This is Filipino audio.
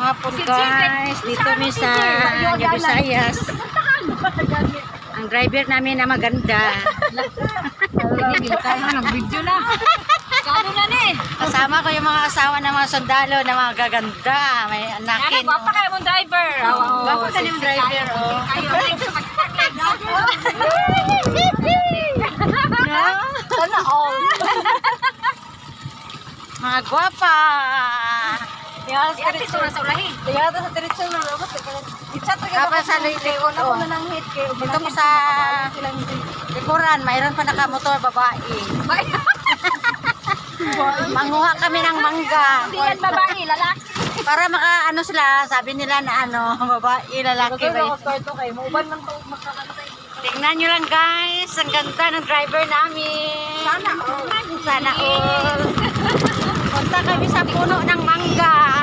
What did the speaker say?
hapon guys, dito mi sa Visayas. Ang driver namin na maganda. Nag-video na. Kano na ni? Kasama ko yung mga asawa ng mga sundalo na mga gaganda. May anakin. Ano, gwapa kayo mong driver. Gwapa ka yung driver, oh. Kayo rin sa Sana all. Mga gwapa. Yan, ito na sa ulahin. Kaya sa diretsyon ng robot, Kapag sa likod, oh. Dito mo sa likuran, mayroon pa nakamotor babae. Manguha kami ng mangga. Hindi yan babae, lalaki. Para maka sila, sabi nila na babae, lalaki ba yun? Tingnan nyo lang guys, ang ganda ng driver namin. Sana all. Punta kami sa puno ng mangga.